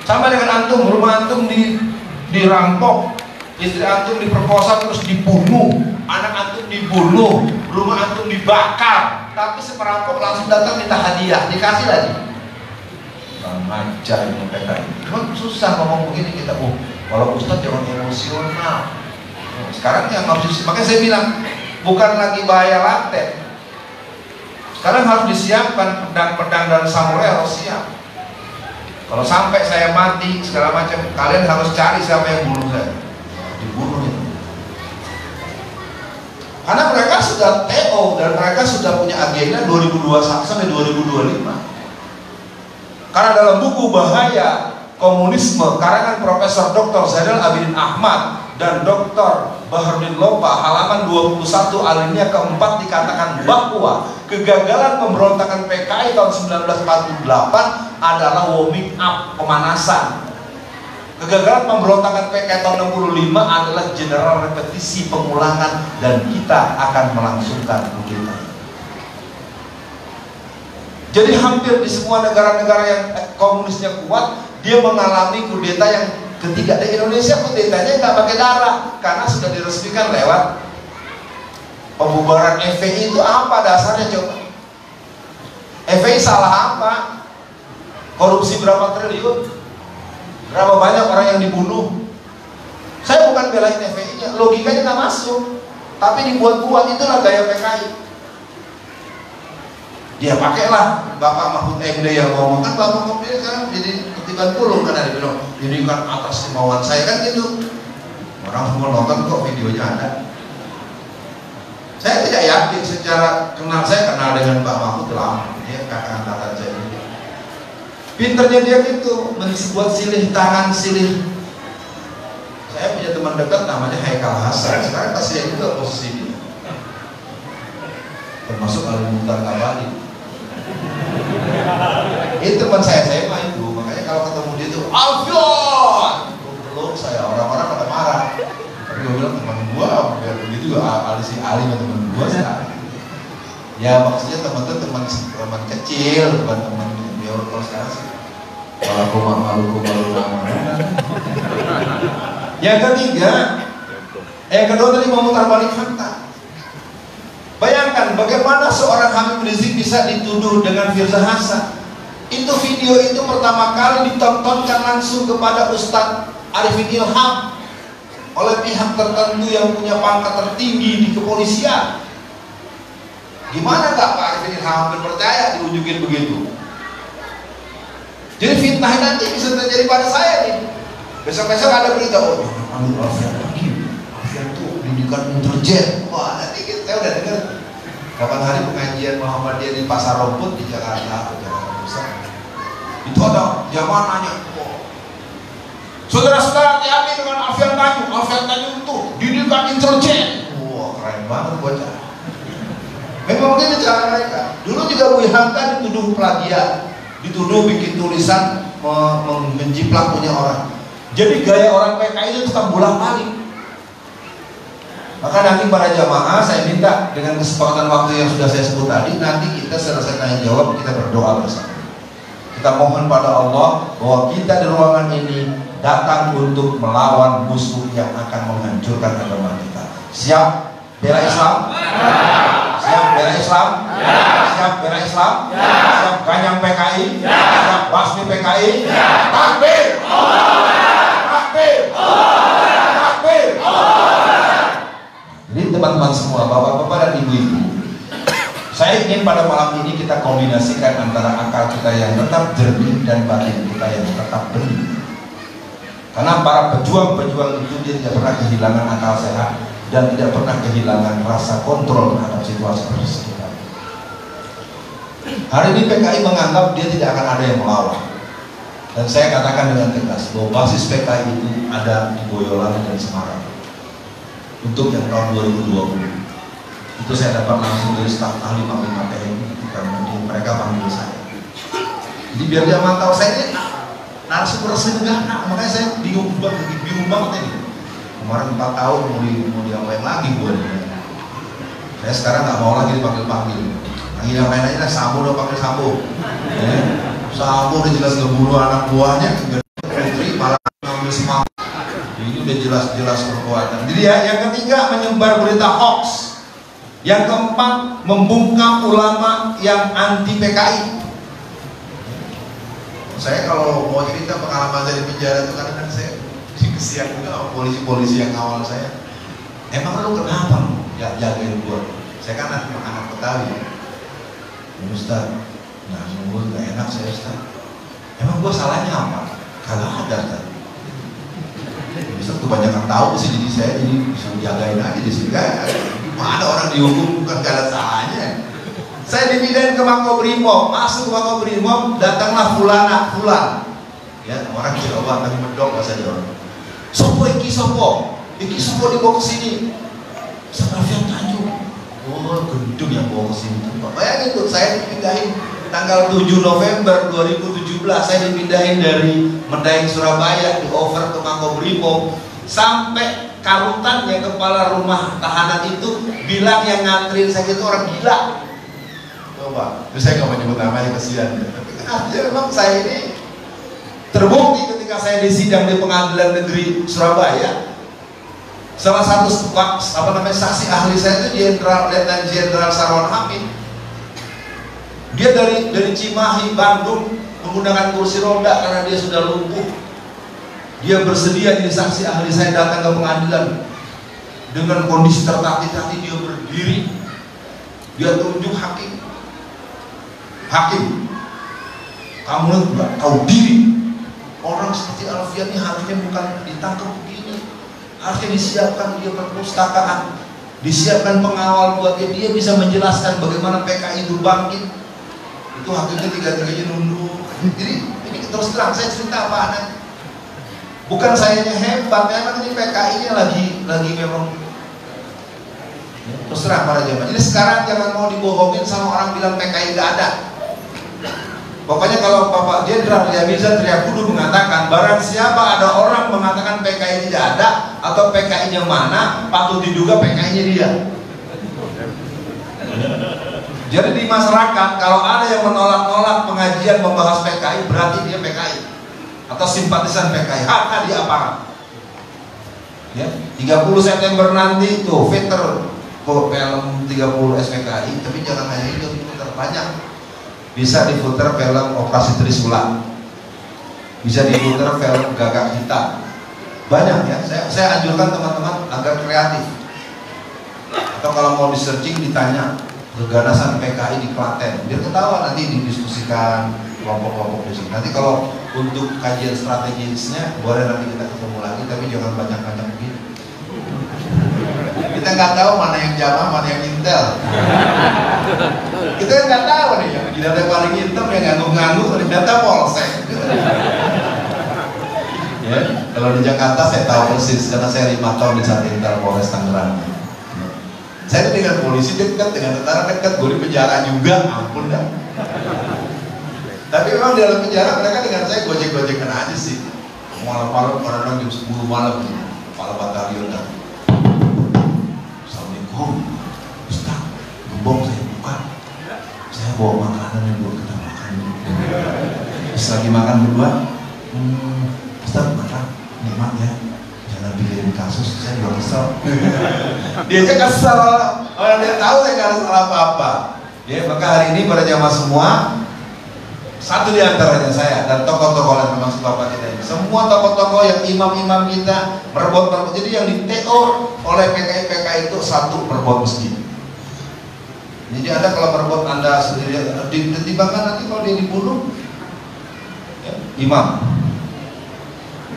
Sama dengan antum, rumah antum dirampok, Istri antum diperkosa terus dibunuh, anak antum dibunuh, rumah antum dibakar, tapi seperampok langsung datang minta hadiah, dikasih lagi. Ngajar ini PKI. Cuma susah ngomong begini kita, kalau Ustadz jangan emosional. Sekarang yang harus, makanya saya bilang bukan lagi bahaya lantai. Sekarang harus disiapkan pedang-pedang dan samurai harus siap. Kalau sampai saya mati segala macam, kalian harus cari siapa yang bunuh saya. Dibunuh itu. Karena mereka sudah TO dan mereka sudah punya agenda 2021 sampai 2025. Karena dalam buku Bahaya Komunisme karangan Profesor Dr. Zainal Abidin Ahmad dan Dr. Baharudin Lopa halaman 21 alinea keempat dikatakan bahwa kegagalan pemberontakan PKI tahun 1948 adalah warming up, pemanasan. Kegagalan pemberontakan PKI tahun 65 adalah general repetisi, pengulangan, dan kita akan melangsungkan kudeta. Jadi hampir di semua negara-negara yang komunisnya kuat, dia mengalami kudeta yang ketiga. Di Indonesia kudetanya nggak pakai darah, karena sudah diresmikan lewat pembubaran FPI. Itu apa dasarnya coba? FPI salah apa? Korupsi berapa triliun? Berapa banyak orang yang dibunuh? Saya bukan belain FPI-nya, logikanya nggak masuk, tapi dibuat-buat. Itulah gaya PKI. Dia pakailah Bapak Mahfud MD yang ngomong, kan Bapak Mahfud MD sekarang jadi ketiban pulung, kan ada bilang ini kan atas kemauan saya, kan gitu. Orang semua nonton kok, videonya ada. Saya tidak yakin, secara kenal saya kenal dengan Pak Mahfud lama, dia kakak angkatan saya. Pinternya dia gitu, membuat silih tangan, silih. Saya punya teman dekat namanya Haikal Hasan, sekarang kasih juga posisi dia, termasuk Al-Mukhtar Kabali. Itu teman saya SMA itu, makanya kalau ketemu dia tuh Alfion, belum saya, orang-orang pada marah. Tapi gue bilang teman gua, biar begitu juga Ali si Ali sama teman gua sekarang. Ya maksudnya teman kecil, bukan teman dia kalau sekarang sih. Kalau aku malu nama. Yang ketiga, yang kedua tadi memutar balik fakta. Bayangkan bagaimana seorang Habib Rizik bisa dituduh dengan Firza Hasan. Itu video itu pertama kali ditontonkan langsung kepada Ustadz Arifin Ilham oleh pihak tertentu yang punya pangkat tertinggi di kepolisian. Gimana gak Pak Arifin Ilham hampir percaya diunjukin begitu? Jadi fitnah nanti bisa terjadi pada saya nih. Besok-besok ada berita, oh ambil Alfian lagi, Alfian tuh pendidikan intelijen. Wah nanti saya udah dengar kapan hari pengajian Muhammadiyah di Pasar Rumput di Jakarta Pusat. Itu ada jamaah nanya, saudara-saudara hati-hati dengan Alfian Tanjung. Alfian Tanjung itu pendidikan intelijen. Wah keren banget bocah. Memang begini cara mereka. Dulu juga Buya Hamka dituduh plagiat, dituduh bikin tulisan menjiplak punya orang. Jadi gaya orang PKI itu tetap bolak-balik. Maka nanti para jamaah saya minta dengan kesepakatan waktu yang sudah saya sebut tadi, nanti kita selesai tanya jawab, kita berdoa bersama. Kita mohon pada Allah bahwa kita di ruangan ini datang untuk melawan musuh yang akan menghancurkan agama kita. Siap bela Islam? Siap bela Islam? Siap bela Islam? Siap ganyang PKI? Siap basmi PKI? Takbir! Takbir! Takbir! Jadi teman-teman semua, bapak-bapak dan ibu-ibu, saya ingin pada malam ini kita kombinasikan antara akal kita yang tetap jernih dan batin kita yang tetap bening. Karena para pejuang-pejuang itu dia tidak pernah kehilangan akal sehat dan tidak pernah kehilangan rasa kontrol terhadap situasi sekitar. Hari ini PKI menganggap dia tidak akan ada yang melawan. Dan saya katakan dengan tegas bahwa basis PKI itu ada di Boyolali dan Semarang. Untuk yang tahun 2020 itu saya dapat langsung dari staf ahli Panglima TNI karena mereka panggil saya. Jadi biar dia mantau saya ini narasumber resmi negara, makanya saya bingung banget ini. Kemarin 4 tahun mau diapain lagi gue? Saya sekarang nggak mau lagi dipanggil. Panggil yang lain aja lah, Sambo udah panggil Sambo. Sambo udah jelas ngebunuh anak buahnya, Putri malah ngambil semangat. Ini udah jelas-jelas perbuatan. Jadi ya, yang ketiga menyebar berita hoax. Yang keempat membungkam ulama yang anti PKI. Saya kalau mau cerita pengalaman saya di penjara itu kadang-kadang saya kesian juga sama polisi-polisi yang ngawal saya. Emang lu kenapa lu jagain gua? Saya kan anak Betawi. Ustaz, nah sungguh gak enak saya Ustaz. Emang gua salahnya apa? Kagak ada Ustaz. Ustaz kebanyakan tahu sih, jadi saya bisa jagain aja di sini. Mana orang dihukum bukan gak ada salahnya. Saya dipindahin ke Makobrimob, masuk ke Makobrimob, datanglah fulan. Ya, orang Jawa tapi medok bahasa Jawa. Sopo iki sopo dibawa ke sini. Alfian Tanjung. Oh, gedung yang bawa ke sini. Bayangin tuh, saya dipindahin tanggal 7 November 2017. Saya dipindahin dari Medaeng Surabaya, di over ke Makobrimob, sampai Karutan yang kepala rumah tahanan itu bilang yang nganterin saya itu orang gila. Coba, terus saya nggak mau nyebut namanya, kesian. Tapi kan artinya memang saya ini terbukti ketika saya disidang di Pengadilan Negeri Surabaya. Salah satu saksi ahli saya itu Letnan Jenderal Sarwan Hamid. Dia dari Cimahi, Bandung, menggunakan kursi roda karena dia sudah lumpuh. Dia bersedia jadi saksi ahli saya datang ke pengadilan. Dengan kondisi tertatih-tatih dia berdiri. Dia tunjuk hakim, kamu nggak tahu diri. Orang seperti Alfian ini harusnya bukan ditangkap begini, harusnya disiapkan dia perpustakaan, disiapkan pengawal buat dia bisa menjelaskan bagaimana PKI itu bangkit. Itu hakimnya tiga-tiganya nunduk. Jadi ini terus terang saya cerita apa adanya. Bukan sayanya hebat, memang ini PKI-nya lagi memang terus terang para jamaah. Jadi sekarang jangan mau dibohongin sama orang bilang PKI nggak ada. Pokoknya kalau Bapak Jenderal Yamiza Triakudu mengatakan barang siapa ada orang mengatakan PKI tidak ada atau PKI-nya mana, patut diduga PKI-nya dia. Jadi di masyarakat kalau ada yang menolak-nolak pengajian membahas PKI, berarti dia PKI atau simpatisan PKI, hak dia aparat. Ya, 30 September nanti tuh filter film 30 SPKI, tapi jangan hanya itu, filter banyak. Bisa diputar film Operasi Trisula, bisa diputar film Gagak Hitam, banyak ya. Saya anjurkan teman-teman agar kreatif. Atau kalau mau di searching ditanya keganasan PKI di Klaten, biar ketawa, nanti didiskusikan kelompok-kelompok di sini. Nanti kalau untuk kajian strategisnya boleh nanti kita ketemu lagi, tapi jangan banyak-banyak begini. Kita nggak tahu mana yang Jama, mana yang Intel. Kita nggak tahu nih, yang data paling hitam yang ngangguk-ngangguk ternyata Polsek. Ya, kalau di Jakarta saya tahu persis karena saya 5 tahun di Satintel Polres Tangerang. Saya dengan polisi dekat, dengan tentara dekat, gue di penjara juga, ampun dah. Tapi memang di dalam penjara mereka dengan saya gojek-gojekan aja sih. Malam-malam kadang-kadang jam 10 malam, kepala batalion dah. Ustaz, gembong saya bukan, saya bawa makanan yang buat kita makan. Terus lagi makan berdua, Ustaz makan, nikmat ya, jangan pikirin kasus, saya juga kesel. Dia aja kesel, orang dia tahu saya nggak salah apa-apa. Ya, maka hari ini pada jamaah semua, satu di antaranya saya dan tokoh-tokoh lain termasuk bapak kita ini, semua tokoh-tokoh yang imam-imam kita merebut, jadi yang diteor oleh PKI itu satu, merebut masjid. Jadi ada kalau merebut Anda sendiri, ditimbangkan nanti kalau dia dibunuh ya, imam,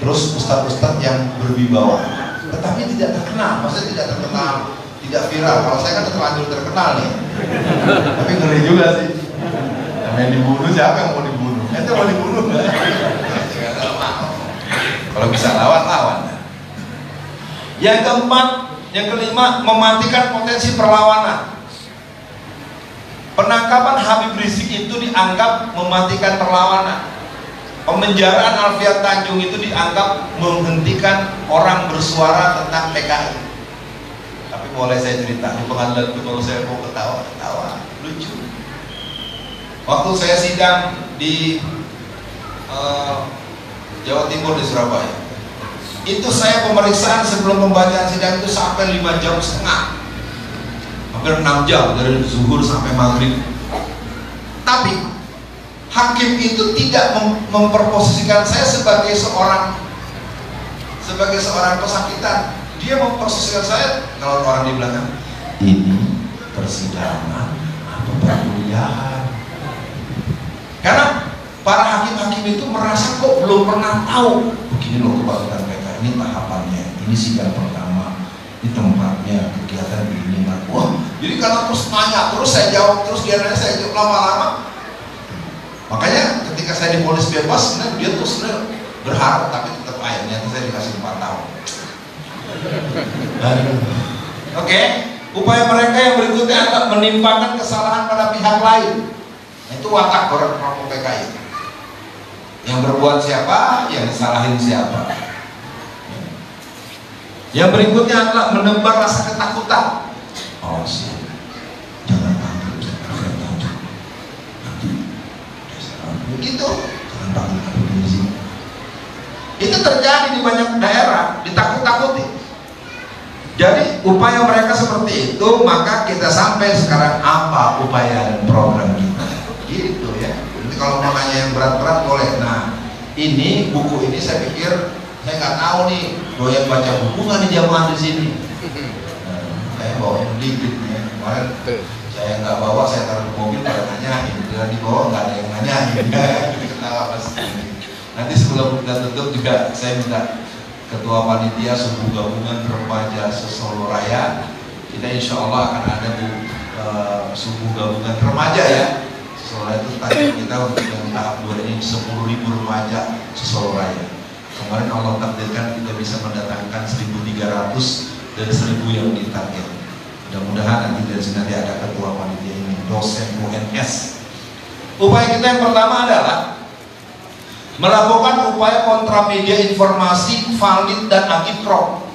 terus ustadz-ustadz yang berwibawa, tetapi tidak terkenal, maksudnya tidak terkenal, tidak viral. Kalau saya kan terlanjur terkenal nih, tapi ngeri juga sih. Yang dibunuh siapa yang mau dibunuh? Itu mau dibunuh nggak? Kalau bisa lawan. Yang keempat, yang kelima, mematikan potensi perlawanan. Penangkapan Habib Rizik itu dianggap mematikan perlawanan. Pemenjaraan Alfian Tanjung itu dianggap menghentikan orang bersuara tentang PKI. Tapi boleh saya cerita di pengadilan itu, kalau saya mau ketawa, lucu. Waktu saya sidang di Jawa Timur di Surabaya, Itu saya pemeriksaan sebelum pembacaan sidang itu sampai 5,5 jam, hampir 6 jam dari zuhur sampai maghrib. Tapi hakim itu tidak memperposisikan saya sebagai seorang pesakitan. Dia memposisikan saya, kalau orang di belakang, ini persidangan atau perkuliahan. Karena para hakim-hakim itu merasa kok belum pernah tahu begini loh kebanggaan mereka, ini tahapannya, ini sidang pertama, ini tempatnya, kegiatan ini. Wah, jadi karena terus nanya, terus saya jawab, terus dia nanya, saya jawab lama-lama. Makanya ketika saya divonis bebas, sebenarnya dia tuh sebenarnya berharap, tapi tetap akhirnya saya dikasih 4 tahun. Oke, upaya mereka yang berikutnya adalah menimpakan kesalahan pada pihak lain. Itu watak orang PKI. Yang berbuat siapa, yang disalahin siapa. Yang berikutnya adalah menebar rasa ketakutan. Oh sih, jangan panggil saya nanti begitu, jangan panggil aku di sini. Itu terjadi di banyak daerah, ditakut-takuti. Jadi upaya mereka seperti itu, maka kita sampai sekarang apa upaya dan program kita, gitu ya. Nanti kalau mau nanya yang berat-berat boleh. Nah, ini buku ini saya pikir, saya nggak tahu nih doyan baca buku nggak nih jamaah di sini. Saya bawa dikit ya, kemarin saya nggak bawa, saya taruh di mobil pada nanyain, bila dibawa nggak ada yang nanyain. Ketawa pasti. Nanti sebelum kita tutup juga saya minta Ketua Panitia Subuh Gabungan Remaja Sesolo Raya, kita insya Allah akan ada Subuh Gabungan Remaja ya. Sesolo Raya itu target kita untuk yang tahap 2 ini 10.000 remaja Sesolo Raya. Kemarin Allah takdirkan kita bisa mendatangkan 1.300 dari 1.000 yang ditarget. Mudah-mudahan nanti dari sini ada Ketua Panitia ini, dosen UNS. Upaya kita yang pertama adalah melakukan upaya kontra media informasi valid dan agitprop.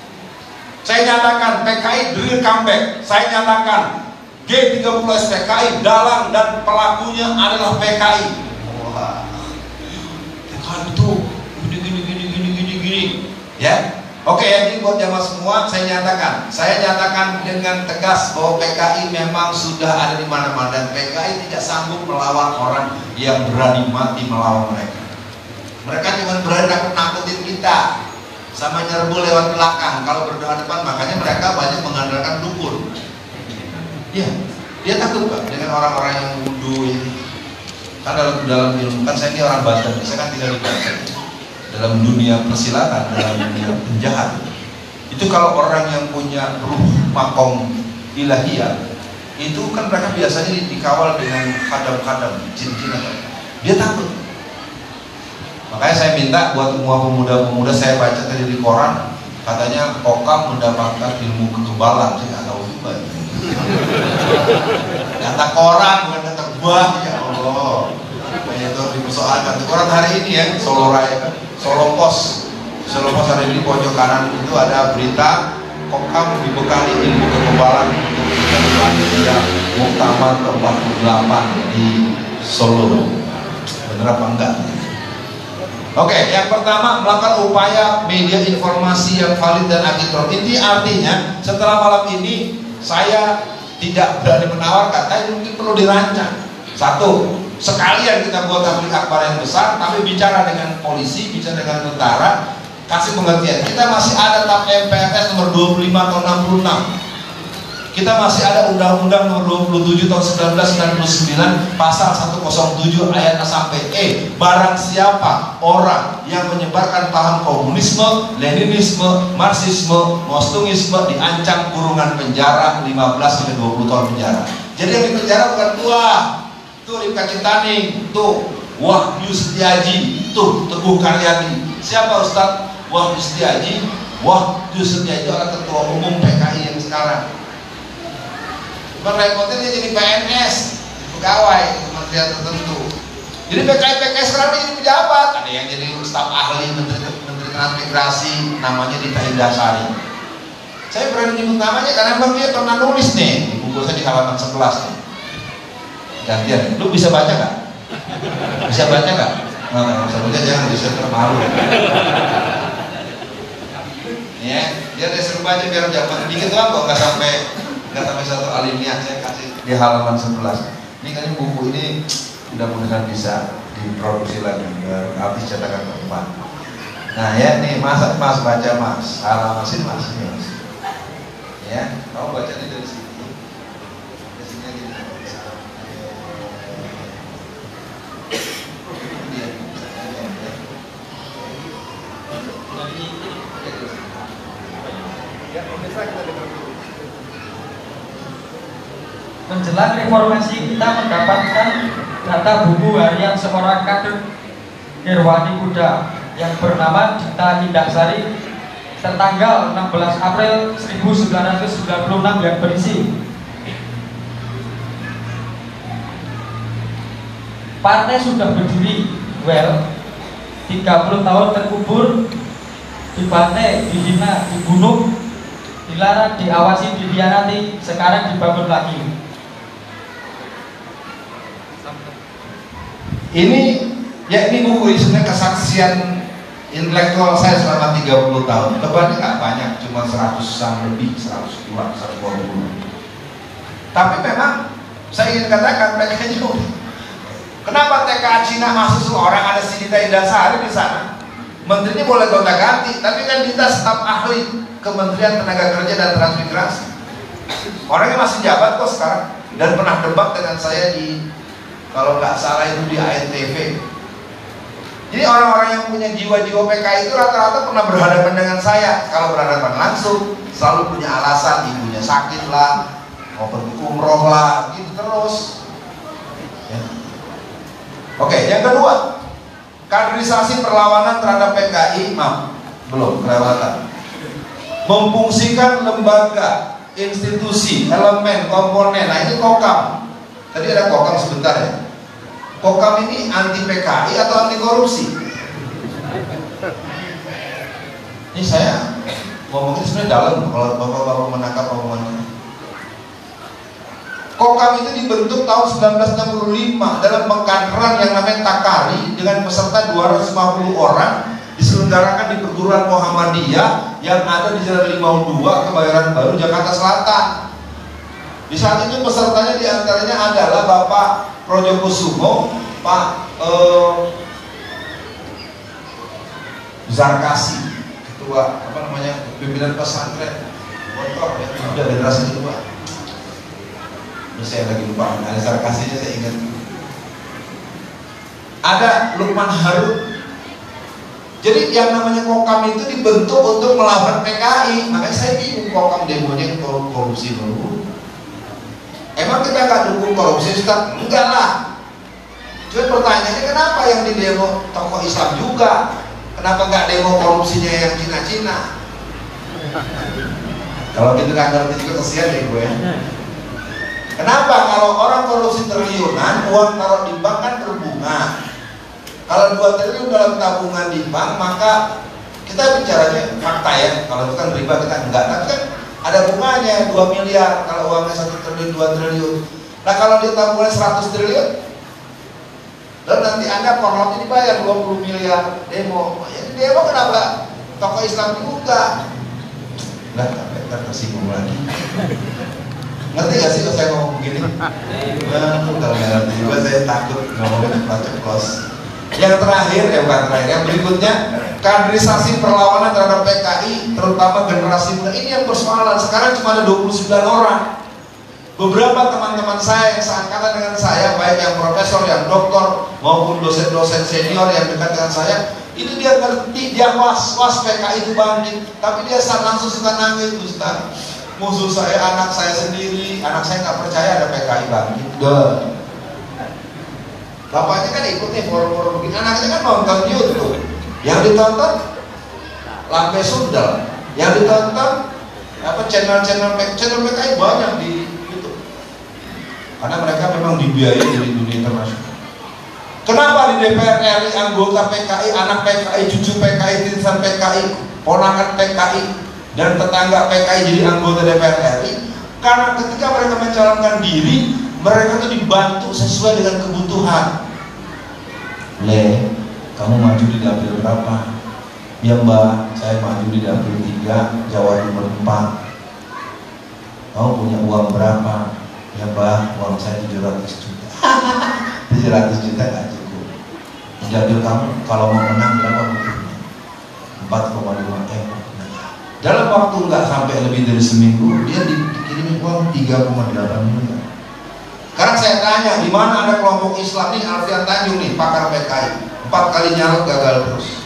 Saya nyatakan PKI drill comeback. Saya nyatakan G30S PKI dalang dan pelakunya adalah PKI. Wah, PKI itu gini. Ya, oke ya, ini buat jamaah semua. Saya nyatakan dengan tegas bahwa PKI memang sudah ada di mana-mana dan PKI tidak sanggup melawan orang yang berani mati melawan mereka. Mereka cuma berani nakut-nakutin kita sama nyerbu lewat belakang. Kalau berdepan depan, makanya mereka banyak mengandalkan dukun. Iya, dia takut Pak dengan orang-orang yang wudhu ini. Kan dalam ilmu, kan saya ini orang Banten, saya kan tinggal di Banten. Dalam dunia persilatan, dalam dunia penjahat, itu kalau orang yang punya ruh makom ilahiyah, itu kan mereka biasanya dikawal dengan khadam-khadam, jin-jin. Dia takut. Makanya saya minta buat semua pemuda-pemuda, saya baca tadi di koran, katanya Okam mendapatkan ilmu kekebalan. Saya nggak tahu juga. Kata koran bukan kata gua, ya Allah. Kayak itu dipersoalkan. Koran hari ini ya, Solo Raya, Solo Pos hari ini pojok kanan itu ada berita Okam dibekali ilmu kekebalan untuk bisa muktamar ke-48 di Solo. Bener apa enggak? Oke, yang pertama melakukan upaya media informasi yang valid dan agitprop. Ini artinya setelah malam ini saya tidak berani menawarkan, tapi mungkin perlu dirancang. Satu, sekalian kita buat tablik akbar yang besar, tapi bicara dengan polisi, bicara dengan tentara, kasih pengertian. Kita masih ada TAP MPRS nomor 25 tahun 66. Kita masih ada Undang-Undang nomor 27 tahun 1999 pasal 107 ayat A sampai E. Barang siapa orang yang menyebarkan paham komunisme, leninisme, marxisme, mostungisme diancam kurungan penjara 15 sampai 20 tahun penjara. Jadi yang di penjara bukan gua, tuh Rifka Citaning, tuh Wahyu Setiaji, tuh Teguh Karyadi. Siapa Ustadz? Wahyu Setiaji. Wahyu Setiaji adalah ketua umum PKI yang sekarang. Repotnya dia jadi PNS, pegawai kementerian tertentu. Jadi PKI sekarang jadi pejabat. Ada yang jadi staf ahli menteri transmigrasi, namanya Dita Indasari. Saya berani nyebut namanya karena memang dia pernah nulis nih di buku saya di halaman 11 nih. Gantian, lu bisa baca nggak? Bisa baca nggak? Nah, bisa baca jangan, bisa termalu. Ya, dia disuruh baca biar jawaban dikit doang kok, nggak sampai satu alinea. Saya kasih di halaman 11. Ini kayaknya buku ini mudah-mudahan bisa diproduksi lagi biar habis cetakan keempat. Nah ya, nih mas baca mas, halaman sini mas, ini mas. Ya, kamu bacanya dari sini. Dari sini aja. Menjelang reformasi kita mendapatkan data buku harian seorang kader Irwani Kuda yang bernama Dita Indaksari tertanggal 16 April 1996 yang berisi: partai sudah berdiri, 30 tahun terkubur, dibantai, dihina, dibunuh, dilarang, diawasi, dikhianati, sekarang dibangun lagi. Ini buku ini sebenarnya kesaksian intelektual saya selama 30 tahun. Tebalnya nggak banyak, cuma 100-an lebih, 102, 120. Tapi memang saya ingin katakan mereka juga. Kenapa TKA Cina masuk seorang, ada si Dita Indaksari di sana? Menterinya boleh gonta-ganti, tapi kan Dita staf ahli Kementerian Tenaga Kerja dan Transmigrasi. Orangnya masih jabat kok sekarang dan pernah debat dengan saya di, kalau nggak salah itu di ANTV. Jadi orang-orang yang punya jiwa-jiwa PKI itu rata-rata pernah berhadapan dengan saya. Kalau berhadapan langsung selalu punya alasan, ibunya sakit lah, mau pergi umroh lah, gitu terus. Ya. Oke, yang kedua, kaderisasi perlawanan terhadap PKI, belum kelewatan. Memfungsikan lembaga, institusi, elemen, komponen. Nah ini Kokam. Tadi ada Kokam sebentar ya. Kokam ini anti PKI atau anti korupsi? Ini saya ngomongnya sebenarnya dalam kalau bapak-bapak menangkap omongannya. Kokam itu dibentuk tahun 1965 dalam pengkaderan yang namanya Takari dengan peserta 250 orang, diselenggarakan di perguruan Muhammadiyah yang ada di Jalan Limau 2, Kebayoran Baru, Jakarta Selatan. Di saat itu pesertanya diantaranya adalah Bapak Projokusumo, Pak Zarkasi, ketua pimpinan pesantren Motor ya, sudah generasi kedua. Ini saya lagi lupa, ada Zarkasinya saya ingat. Ada Lukman Harun. Jadi yang namanya Kokam itu dibentuk untuk melawan PKI. Makanya saya bingung Kokam demonya korupsi dulu. Emang kita nggak dukung korupsi, Ustaz? Enggak lah. Cuma pertanyaannya kenapa yang di demo tokoh Islam juga? Kenapa nggak demo korupsinya yang Cina-Cina? Kalau gitu nggak ngerti juga kesian deh gue. Kenapa kalau orang korupsi triliunan, uang taruh di bank kan berbunga. Kalau 2 triliun dalam tabungan di bank, maka kita bicaranya fakta ya. Kalau itu kan riba kita enggak, tapi kan ada bunganya 2 miliar kalau uangnya 1 triliun, 2 triliun. Nah kalau dia tabungan 100 triliun, dan nanti Anda korlapnya dibayar 20 miliar demo. Ya, demo kenapa? Tokoh Islam juga. Nah, sampai tersinggung lagi. Ngerti gak sih kalau saya ngomong begini? Kalau nggak ngerti juga saya takut ngomongin ceplos. Yang terakhir, bukan terakhir, yang berikutnya, kaderisasi perlawanan terhadap PKI, terutama generasi muda. Ini yang persoalan. Sekarang cuma ada 29 orang. Beberapa teman-teman saya yang seangkatan dengan saya, baik yang profesor, yang doktor, maupun dosen-dosen senior yang dekat dengan saya, itu dia ngerti, dia was PKI itu bangkit, tapi dia langsung suka nangis, Ustaz. Musuh saya, anak saya sendiri, anak saya nggak percaya ada PKI bangkit. Bapaknya kan ikut nih forum-forum begini, anaknya kan nonton YouTube. Yang ditonton Lampe Sundal, yang ditonton channel PKI banyak di YouTube. Karena mereka memang dibiayai dari dunia internasional. Kenapa di DPR RI anggota PKI, anak PKI, cucu PKI, titisan PKI, ponakan PKI, dan tetangga PKI jadi anggota DPR RI? Karena ketika mereka mencalonkan diri, mereka itu dibantu sesuai dengan kebutuhan. Kamu maju di dapil berapa? Ya Mbak, saya maju di dapil 3 Jawa Timur 4. Kamu punya uang berapa? Ya Mbak, uang saya 700 juta. 700 juta gak cukup. Dapil kamu kalau mau menang berapa butuhnya? 4,5 M. Dalam waktu nggak sampai lebih dari seminggu, dia dikirimin uang 3,8 miliar. Sekarang saya tanya, di mana ada kelompok Islam nih, Alfian Tanjung nih, pakar PKI, 4 kali nyalek gagal terus.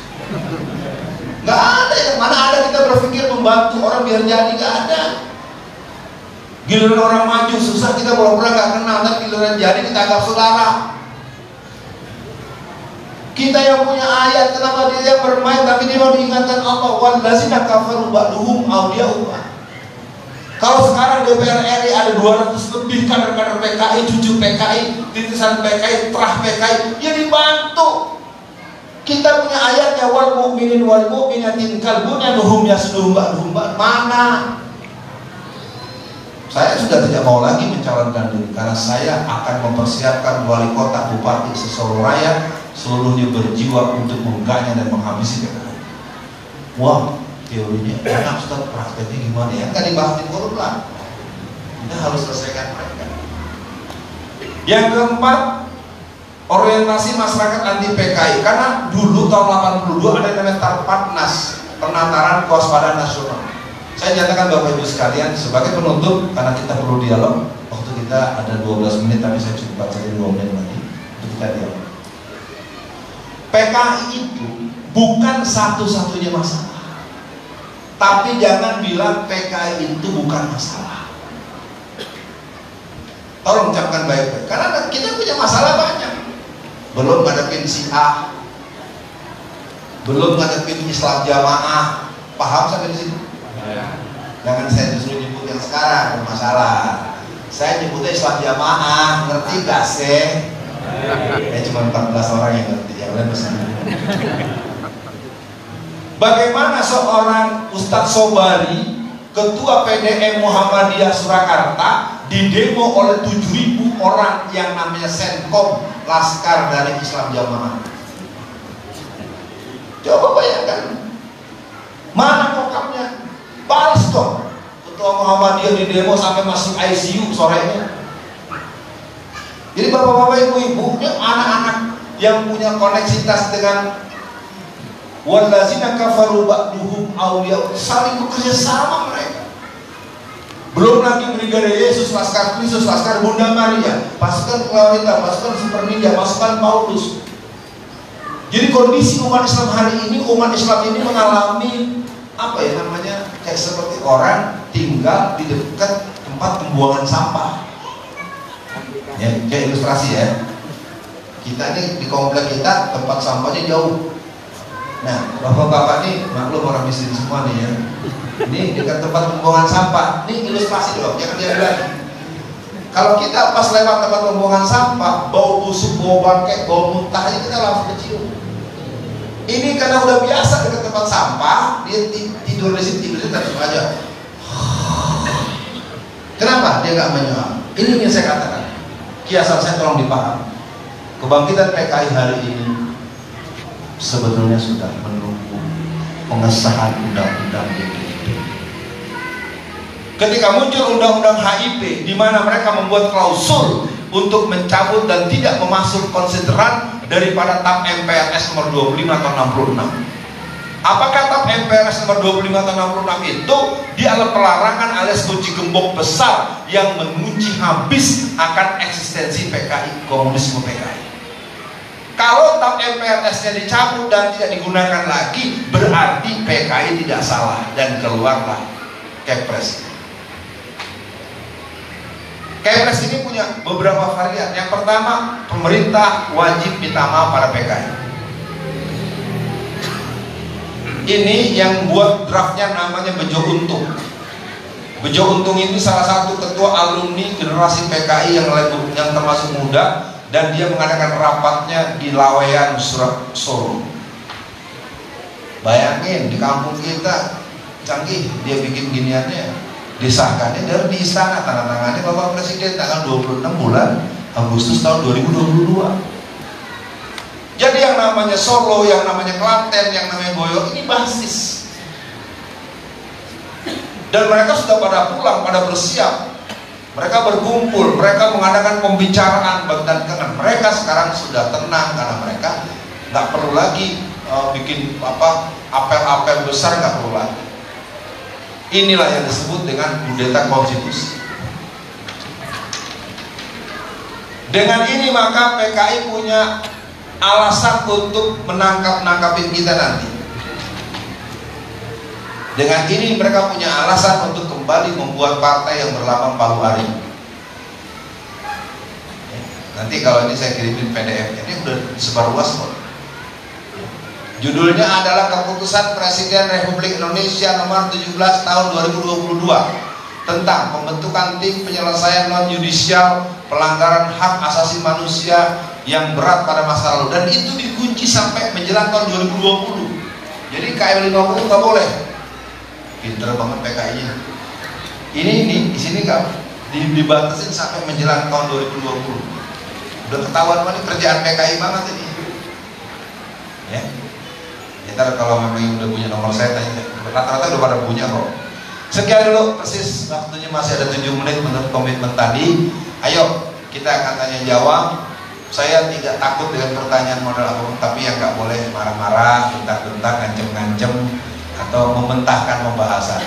Nggak ada, yang mana ada kita berpikir membantu orang biar jadi, nggak ada. Giliran orang maju susah kita pura-pura nggak kenal, tapi giliran jadi kita anggap saudara. Kita yang punya ayat, kenapa dia yang bermain tapi dia mau diingatkan Allah, wallazina kafaru ba'duhum awliya'u. Kalau sekarang DPR RI ada 200 lebih kader-kader PKI, cucu PKI, titisan PKI, terah PKI, ya dibantu. Kita punya ayatnya, wal mu'minin wal mu'minatin kalbunyanuhum yasduhum ba'duhum ba'd. Mana? Saya sudah tidak mau lagi mencalonkan diri karena saya akan mempersiapkan wali kota, bupati se-Solo Raya, seluruhnya berjiwa untuk mengganya dan menghabisi PKI. Wah, teorinya enak, Ustaz, prakteknya gimana ya? Kan dibahas di forum lah. Kita harus selesaikan mereka. Yang keempat, orientasi masyarakat anti PKI. Karena dulu tahun 82 ada namanya Tarpatnas, Penataran Kewaspadaan Nasional. Saya nyatakan Bapak Ibu sekalian sebagai penutup, karena kita perlu dialog. Waktu kita ada 12 menit, tapi saya cukup baca 2 menit lagi untuk kita dialog. PKI itu bukan satu-satunya masalah. Tapi jangan bilang PKI itu bukan masalah. Tolong ucapkan baik-baik, karena kita punya masalah banyak. Belum ngadepin Syiah, belum ngadepin Islam Jamaah. Paham sampai di sini? Jangan saya disuruh nyebut yang sekarang bermasalah. Saya nyebutnya Islam Jamaah, ngerti gak sih? Cuma 14 orang yang ngerti, yang lain bersama. Bagaimana seorang Ustadz Sobari, Ketua PDM Muhammadiyah Surakarta, didemo oleh 7.000 orang yang namanya Senkom, Laskar dari Islam Jamaah. Coba bayangkan, mana kokamnya? Balas dong. Ketua Muhammadiyah didemo sampai masuk ICU sorenya. Jadi bapak-bapak, ibu-ibu, anak-anak yang punya koneksitas dengan wallazina kafaru ba'duhum awliya, saling bekerja sama mereka. Belum lagi Brigade Yesus, Laskar Kristus, Laskar Bunda Maria, pasukan Clarita, pasukan Super Ninja, pasukan Paulus. Jadi kondisi umat Islam hari ini, umat Islam ini mengalami apa ya namanya, kayak seperti orang tinggal di dekat tempat pembuangan sampah. Ya, kayak ilustrasi ya. Kita ini di komplek kita tempat sampahnya jauh. Nah, bapak-bapak nih maklum orang miskin semua nih ya. Ini dekat tempat pembuangan sampah. Ini ilustrasi dong, jangan dia bilang. Kalau kita pas lewat tempat pembuangan sampah, bau busuk, bau bangkai, bau muntah aja kita langsung kecium. Ini karena udah biasa dekat tempat sampah, dia tidur di situ, tidurnya langsung aja. Kenapa dia nggak menyuap? Ini yang saya katakan. Kiasan saya tolong dipaham. Kebangkitan PKI hari ini sebetulnya sudah menunggu pengesahan undang-undang DKIP. Ketika muncul undang-undang HIP, di mana mereka membuat klausul untuk mencabut dan tidak memasuk konsideran daripada TAP MPRS nomor 25 atau 66. Apakah TAP MPRS nomor 25 atau 66 itu dia adalah pelarangan alias kunci gembok besar yang mengunci habis akan eksistensi PKI, komunisme PKI. Kalau TAP MPRS-nya dicabut dan tidak digunakan lagi, berarti PKI tidak salah dan keluarlah Kepres. Kepres ini punya beberapa varian. Yang pertama, pemerintah wajib minta maaf pada PKI. Ini yang buat draftnya namanya Bejo Untung. Bejo Untung ini salah satu ketua alumni generasi PKI yang termasuk muda, dan dia mengadakan rapatnya di Laweyan, Solo. Bayangin di kampung kita canggih, dia bikin giniannya. Disahkannya dari di istana, tanda tangannya Bapak Presiden tanggal 26 bulan Agustus tahun 2022. Jadi yang yang namanya Solo, yang namanya Klaten, yang namanya Boyo, ini basis. Dan mereka sudah pada pulang, pada bersiap. Mereka berkumpul, mereka mengadakan pembicaraan dan dengan mereka sekarang sudah tenang karena mereka nggak perlu lagi bikin apel-apel besar, nggak perlu lagi. Inilah yang disebut dengan kudeta konstitusi. Dengan ini maka PKI punya alasan untuk menangkapin kita nanti. Dengan ini mereka punya alasan untuk kembali membuat partai yang berlambang Palu Arit. Nanti kalau ini saya kirimin PDF, ini udah disebar luas kok. Judulnya adalah Keputusan Presiden Republik Indonesia nomor 17 tahun 2022 tentang pembentukan tim penyelesaian non-yudisial pelanggaran hak asasi manusia yang berat pada masa lalu, dan itu dikunci sampai menjelang tahun 2020. Jadi KM 50 nggak boleh. Pinter banget PKI-nya. Ini di sini nggak dibatasin sampai menjelang tahun 2020. Udah ketahuan mana kerjaan PKI banget ini. Ya. Ntar kalau memang udah punya nomor saya tanya, rata-rata udah pada punya kok. Sekian dulu, persis waktunya masih ada 7 menit menurut komitmen tadi. Ayo kita akan tanya jawab. Saya tidak takut dengan pertanyaan model apapun, tapi yang nggak boleh marah-marah, bentak-bentak, ngancem-ngancem, atau mementahkan pembahasan.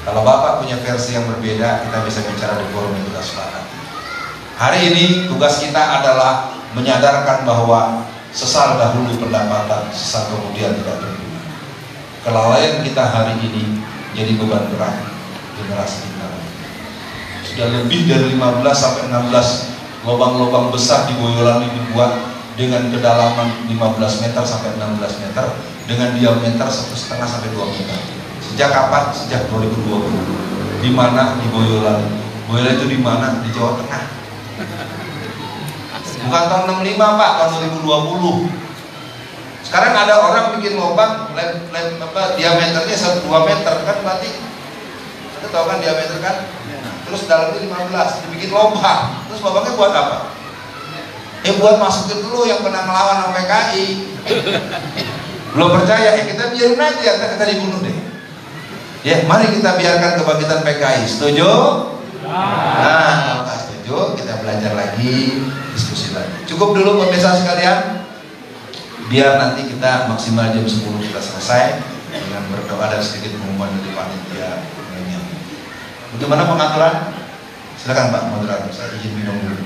Kalau Bapak punya versi yang berbeda, kita bisa bicara di forum yang kita sepakati. Hari ini tugas kita adalah menyadarkan bahwa sesal dahulu pendapatan, sesal kemudian tidak berguna. Kelalaian kita hari ini jadi beban berat generasi kita. Sudah lebih dari 15 sampai 16 lubang-lubang besar di Boyolali dibuat dengan kedalaman 15 meter sampai 16 meter dengan diameter 1,5 sampai 2 meter. Sejak kapan? Sejak 2020. Di mana? Di Boyolali. Boyolali itu di mana? Di Jawa Tengah. Bukan tahun 65 Pak, tahun 2020. Sekarang ada orang bikin lubang diameternya 2 meter kan, berarti Anda tahu kan diameter kan? Terus dalamnya 15, dibikin lubang. Terus lubangnya buat apa? Buat masukin dulu yang pernah melawan sama PKI. Belum percaya, kita biarin aja, kita dibunuh deh. Ya, mari kita biarkan kebangkitan PKI. Setuju? Nah, kalau nggak setuju, kita belajar lagi, diskusi lagi. Cukup dulu pemirsa sekalian. Biar nanti kita maksimal jam 10 kita selesai dengan berdoa dan sedikit pengumuman dari panitia. Bagaimana pengaturan? Silakan Pak moderator, saya izin minum dulu.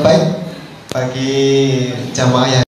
Baik, bagi jamaah yang